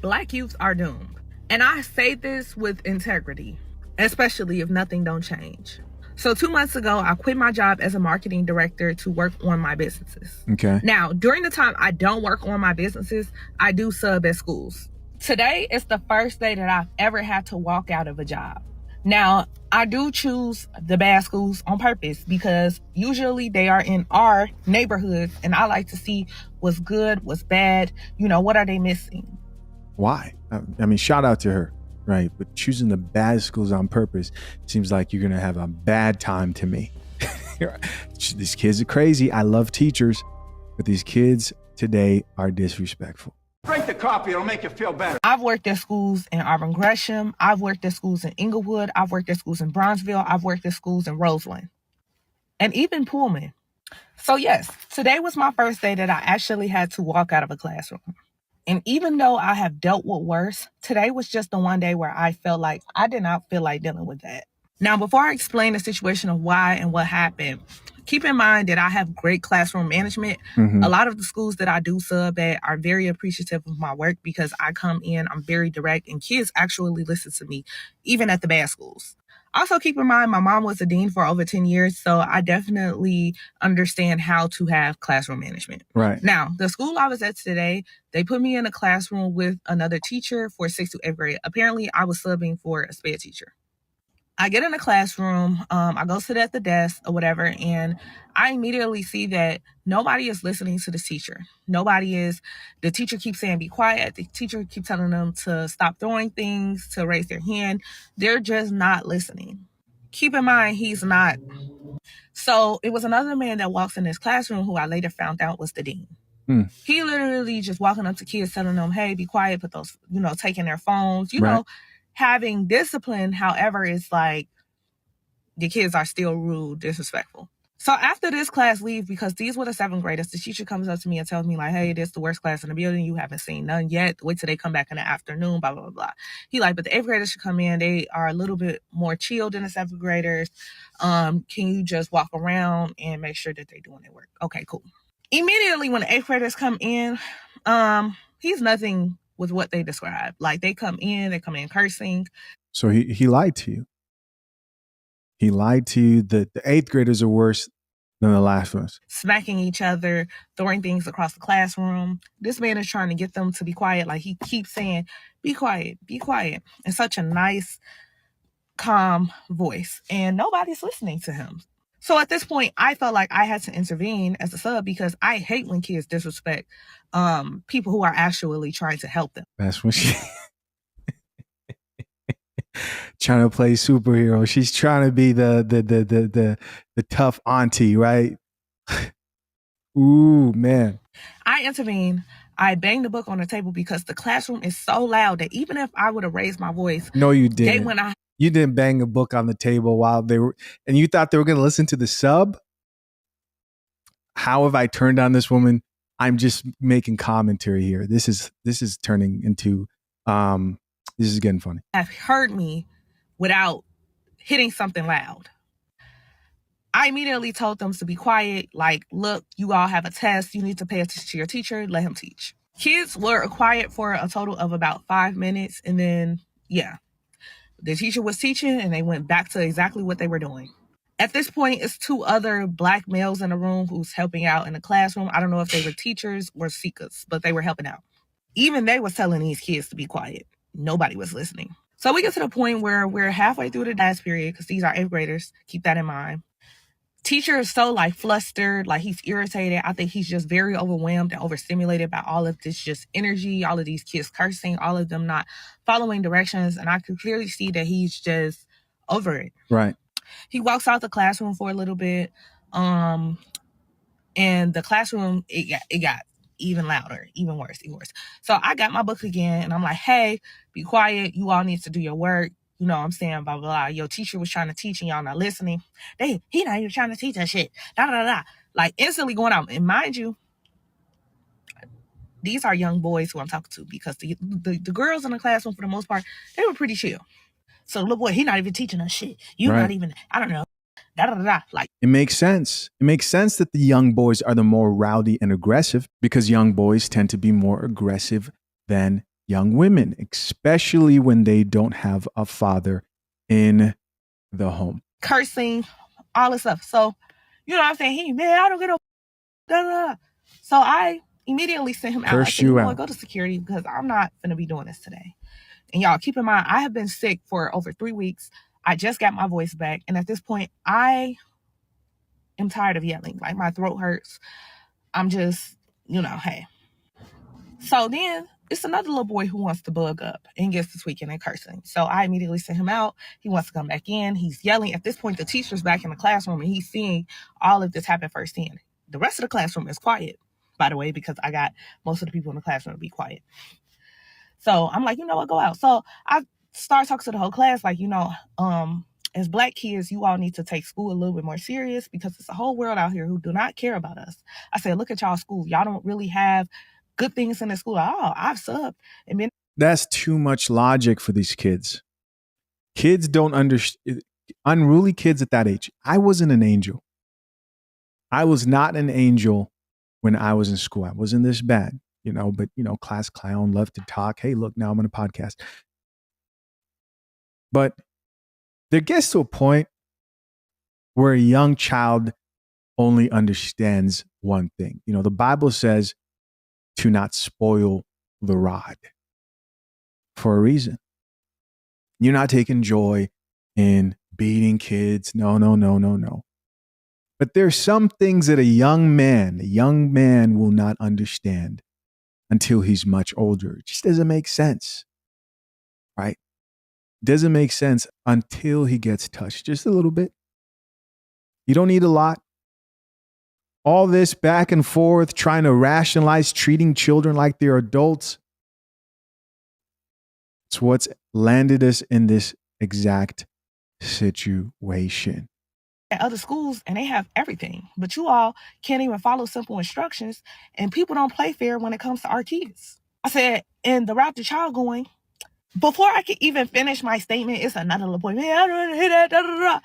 Black youth are doomed. And I say this with integrity, especially if nothing don't change. So 2 months ago, I quit my job as a marketing director to work on my businesses. Okay. Now, during the time I don't work on my businesses, I do sub at schools. Today is the first day that I've ever had to walk out of a job. Now, I do choose the bad schools on purpose because usually they are in our neighborhoods and I like to see what's good, what's bad, what are they missing? Why? I mean, shout out to her, right? But choosing the bad schools on purpose seems like you're going to have a bad time to me. These kids are crazy. I love teachers, but these kids today are disrespectful. Drink the coffee, it'll make you feel better. I've worked at schools in Auburn Gresham. I've worked at schools in Inglewood. I've worked at schools in Bronzeville. I've worked at schools in Roseland. And even Pullman. So yes, today was my first day that I actually had to walk out of a classroom. And even though I have dealt with worse, today was just the one day where I felt like I did not feel like dealing with that. Now, before I explain the situation of why and what happened, keep in mind that I have great classroom management. A lot of the schools that I do sub at are very appreciative of my work because I come in, I'm very direct, and kids actually listen to me, even at the bad schools. Also, keep in mind, my mom was a dean for over 10 years, so I definitely understand how to have classroom management. Right. Now, the school I was at today, they put me in a classroom with another teacher for 6th to 8th grade. Apparently, I was subbing for a sped teacher. I get in the classroom, I go sit at the desk or whatever, and I immediately see that nobody is listening to this teacher. The teacher keeps saying, be quiet. The teacher keeps telling them to stop throwing things, to raise their hand. They're just not listening. Keep in mind, he's not. So it was another man that walks in this classroom who I later found out was the dean. He literally just walking up to kids telling them, hey, be quiet, put those, taking their phones, having discipline. However, it's like the kids are still rude, disrespectful. So after this class leaves, because these were the 7th graders, the teacher comes up to me and tells me like, hey, this is the worst class in the building. You haven't seen none yet. Wait till they come back in the afternoon, blah, blah, blah, blah. He like, but the 8th graders should come in. They are a little bit more chilled than the 7th graders. Can you just walk around and make sure that they're doing their work? Okay, cool. Immediately when the 8th graders come in, he's nothing with what they describe. Like they come in cursing. So he lied to you. He lied to you that the 8th graders are worse than the last ones. Smacking each other, throwing things across the classroom. This man is trying to get them to be quiet. Like he keeps saying, be quiet, be quiet. In such a nice, calm voice. And nobody's listening to him. So at this point, I felt like I had to intervene as a sub because I hate when kids disrespect people who are actually trying to help them. That's when she trying to play superhero. She's trying to be the tough auntie, right? Ooh, man. I intervene. I banged the book on the table because the classroom is so loud that even if I would have raised my voice, no, you didn't. You didn't bang a book on the table while they were, and you thought they were going to listen to the sub? How have I turned on this woman? I'm just making commentary here. This is turning into, this is getting funny. Have heard me without hitting something loud. I immediately told them to be quiet. Like, look, you all have a test. You need to pay attention to your teacher. Let him teach. Kids were quiet for a total of about 5 minutes. And then, the teacher was teaching and they went back to exactly what they were doing. At this point, it's 2 other Black males in the room who's helping out in the classroom. I don't know if they were teachers or seekers, but they were helping out. Even they was telling these kids to be quiet. Nobody was listening. So we get to the point where we're halfway through the last period because these are 8th graders. Keep that in mind. Teacher is so flustered, he's irritated. I think he's just very overwhelmed and overstimulated by all of this just energy, all of these kids cursing, all of them not following directions. And I could clearly see that he's just over it. Right. He walks out the classroom for a little bit. And the classroom, it got even louder, even worse. So I got my book again and I'm like, hey, be quiet. You all need to do your work. You know what I'm saying? Blah, blah, blah. Your teacher was trying to teach and y'all not listening. He not even trying to teach that shit. Da, da, da. Instantly going out. And mind you, these are young boys who I'm talking to because the girls in the classroom, for the most part, they were pretty chill. So little boy, he not even teaching us shit. You right. Not even, I don't know. Da, da, da, da. It makes sense. It makes sense that the young boys are the more rowdy and aggressive because young boys tend to be more aggressive than young women, especially when they don't have a father in the home. Cursing, all this stuff. So, you know what I'm saying? He, man, I don't get no. Da, da, da. So I immediately sent him out. I Curse said, you you know what, out. go to security because I'm not going to be doing this today. And y'all, keep in mind, I have been sick for over 3 weeks. I just got my voice back. And at this point, I am tired of yelling. Like, my throat hurts. I'm just, hey. So then it's another little boy who wants to bug up and gets to tweaking and cursing. So I immediately sent him out. He wants to come back in. He's yelling. At this point, the teacher's back in the classroom and he's seeing all of this happen firsthand. The rest of the classroom is quiet, by the way, because I got most of the people in the classroom to be quiet. So I'm like, you know what, go out. So I start talking to the whole class, like, as Black kids, you all need to take school a little bit more serious because it's a whole world out here who do not care about us. I said, look at y'all school. Y'all don't really have good things in the school at all. I've subbed. And been That's too much logic for these kids. Kids don't understand. Unruly kids at that age. I wasn't an angel. I was not an angel when I was in school. I wasn't this bad, but, class clown, love to talk. Hey, look, now I'm on a podcast. But there gets to a point where a young child only understands one thing. The Bible says to not spoil the rod for a reason. You're not taking joy in beating kids. No. But there's some things that a young man will not understand until he's much older. It just doesn't make sense, right? Doesn't make sense until he gets touched just a little bit. You don't need a lot. All this back and forth, trying to rationalize treating children like they're adults. It's what's landed us in this exact situation. at other schools and they have everything, but you all can't even follow simple instructions, and people don't play fair when it comes to our kids. I said, and the route the child going, before I could even finish my statement, it's another little boy, man, I don't want to hear that, da, da, da.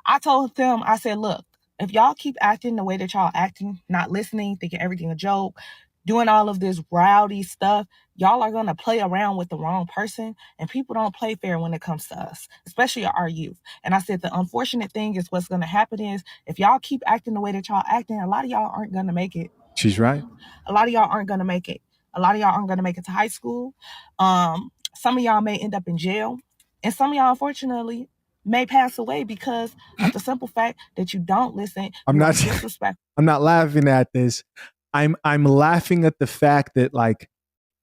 I told them, I said, look, if y'all keep acting the way that y'all acting, not listening, thinking everything a joke, doing all of this rowdy stuff, y'all are going to play around with the wrong person, and people don't play fair when it comes to us, especially our youth. And I said, the unfortunate thing is what's going to happen is if y'all keep acting the way that y'all acting, a lot of y'all aren't going to make it. She's right. A lot of y'all aren't going to make it. A lot of y'all aren't going to make it to high school. Some of y'all may end up in jail, and some of y'all, unfortunately, may pass away because of the simple fact that you don't listen. I'm not laughing at this. I'm laughing at the fact that, like,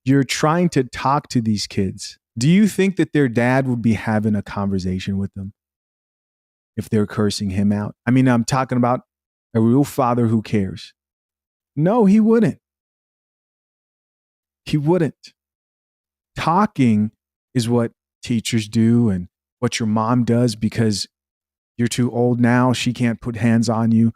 you're trying to talk to these kids. Do you think that their dad would be having a conversation with them if they're cursing him out? I mean, I'm talking about a real father who cares. No, he wouldn't. He wouldn't. Talking is what teachers do and what your mom does because you're too old now. She can't put hands on you.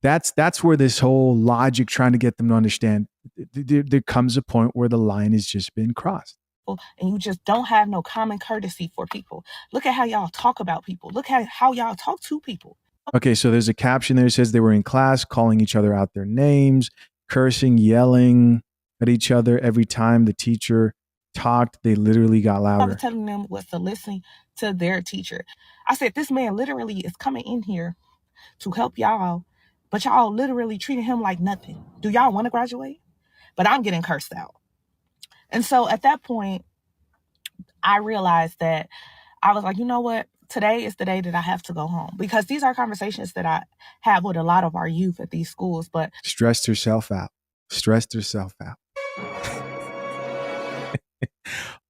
That's where this whole logic, trying to get them to understand, there comes a point where the line has just been crossed. And you just don't have no common courtesy for people. Look at how y'all talk about people. Look at how y'all talk to people. Okay, so there's a caption there that says they were in class calling each other out their names, cursing, yelling at each other. Every time the teacher talked, they literally got louder. I was telling them was to listen to their teacher. I said, this man literally is coming in here to help y'all, but y'all literally treating him like nothing. Do y'all want to graduate? But I'm getting cursed out. And so at that point, I realized that I was like, you know what? Today is the day that I have to go home, because these are conversations that I have with a lot of our youth at these schools. But stressed herself out.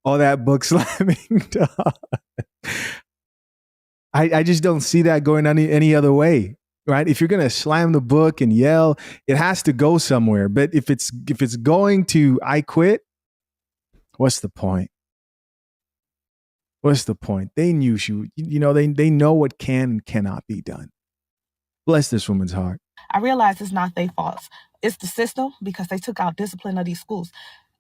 All that book slamming. I just don't see that going any other way, right? If you're going to slam the book and yell, it has to go somewhere. But if it's going to I quit, what's the point? What's the point? They knew they know what can and cannot be done. Bless this woman's heart. I realize it's not their fault. It's the system, because they took out discipline of these schools.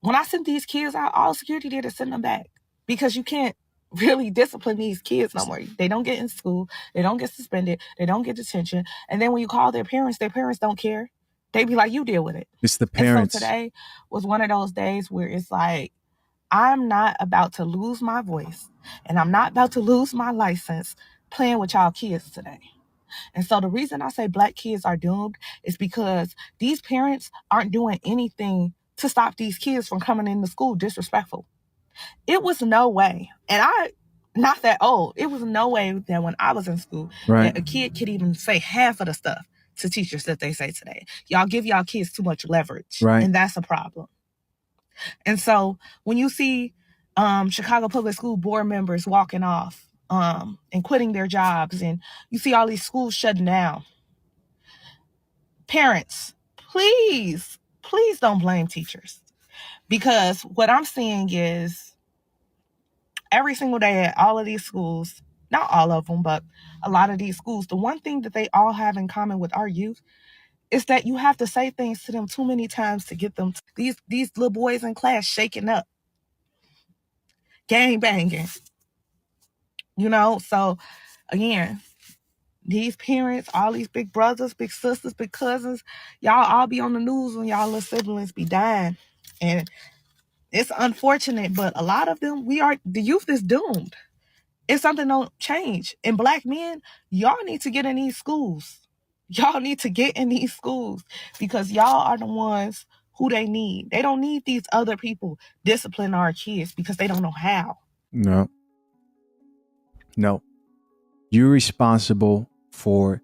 When I sent these kids out, all security did is send them back, because you can't really discipline these kids no more. They don't get in school. They don't get suspended. They don't get detention. And then when you call their parents don't care. They be like, you deal with it. It's the parents. And so today was one of those days where it's like, I'm not about to lose my voice, and I'm not about to lose my license playing with y'all kids today. And so the reason I say Black kids are doomed is because these parents aren't doing anything to stop these kids from coming into school disrespectful. It was no way, and not that old, it was no way that when I was in school Right. that a kid could even say half of the stuff to teachers that they say today. Y'all give y'all kids too much leverage, Right. and that's a problem. And so when you see Chicago Public School board members walking off and quitting their jobs, and you see all these schools shutting down, parents, please don't blame teachers. Because what I'm seeing is every single day at all of these schools, not all of them, but a lot of these schools, the one thing that they all have in common with our youth is that you have to say things to them too many times to get them these little boys in class shaking up, gang banging. So again, these parents, all these big brothers, big sisters, big cousins, y'all all be on the news when y'all little siblings be dying. And it's unfortunate, but a lot of them, the youth is doomed. If something don't change. And Black men, y'all need to get in these schools. Y'all need to get in these schools because y'all are the ones who they need. They don't need these other people disciplining our kids because they don't know how. No. You're responsible for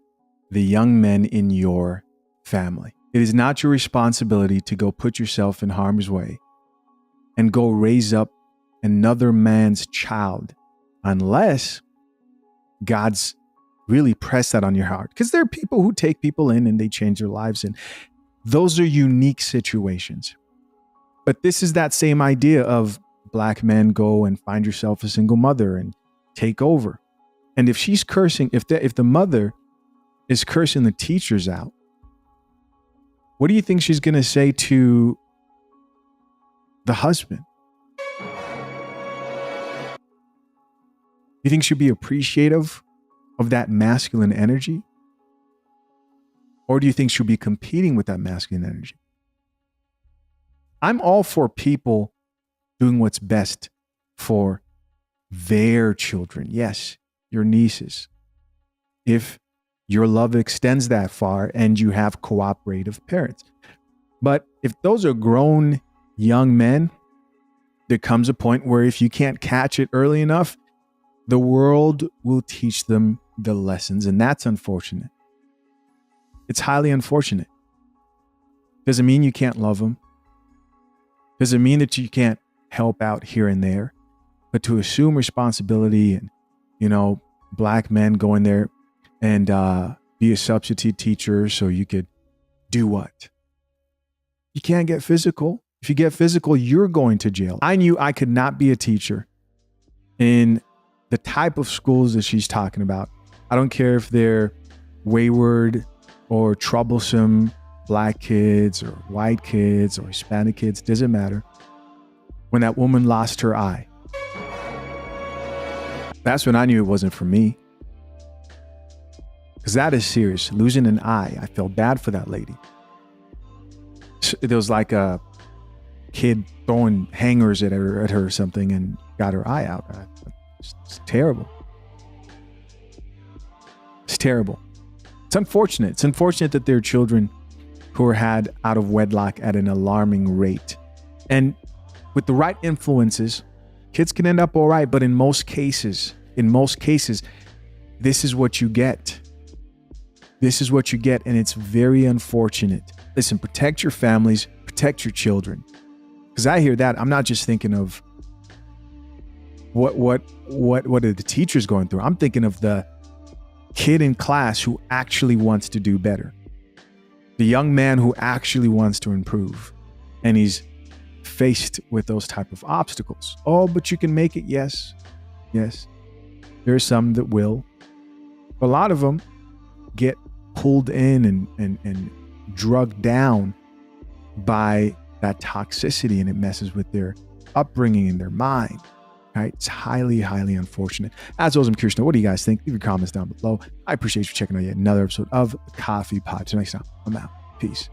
the young men in your family. It is not your responsibility to go put yourself in harm's way and go raise up another man's child unless God's really pressed that on your heart. Because there are people who take people in and they change their lives, and those are unique situations. But this is that same idea of Black men go and find yourself a single mother and take over. And if she's cursing, if the mother is cursing the teachers out, what do you think she's going to say to the husband? You think she'll be appreciative of that masculine energy? Or do you think she'll be competing with that masculine energy? I'm all for people doing what's best for their children. Yes, your nieces. If your love extends that far and you have cooperative parents. But if those are grown young men, there comes a point where if you can't catch it early enough, the world will teach them the lessons. And that's unfortunate. It's highly unfortunate. Doesn't mean you can't love them. Doesn't mean that you can't help out here and there. But to assume responsibility and, Black men go in there and be a substitute teacher so you could do what? You can't get physical. If you get physical, you're going to jail. I knew I could not be a teacher in the type of schools that she's talking about. I don't care if they're wayward or troublesome Black kids or white kids or Hispanic kids, doesn't matter. When that woman lost her eye, that's when I knew it wasn't for me. Because that is serious. Losing an eye. I felt bad for that lady. There was like a kid throwing hangers at her or something and got her eye out. It's terrible. It's terrible. It's unfortunate. It's unfortunate that there are children who are had out of wedlock at an alarming rate. And with the right influences, kids can end up all right. But in most cases, this is what you get. This is what you get. And it's very unfortunate. Listen, protect your families, protect your children. Because I hear that. I'm not just thinking of what are the teachers going through. I'm thinking of the kid in class who actually wants to do better. The young man who actually wants to improve. And he's faced with those type of obstacles. Oh, but you can make it. Yes. There are some that will. But a lot of them get pulled in and drugged down by that toxicity, and it messes with their upbringing and their mind. Right? It's highly, highly unfortunate. As always, I'm curious to know, what do you guys think? Leave your comments down below. I appreciate you checking out yet another episode of the Coffee Pod. Till next time, I'm out. Peace.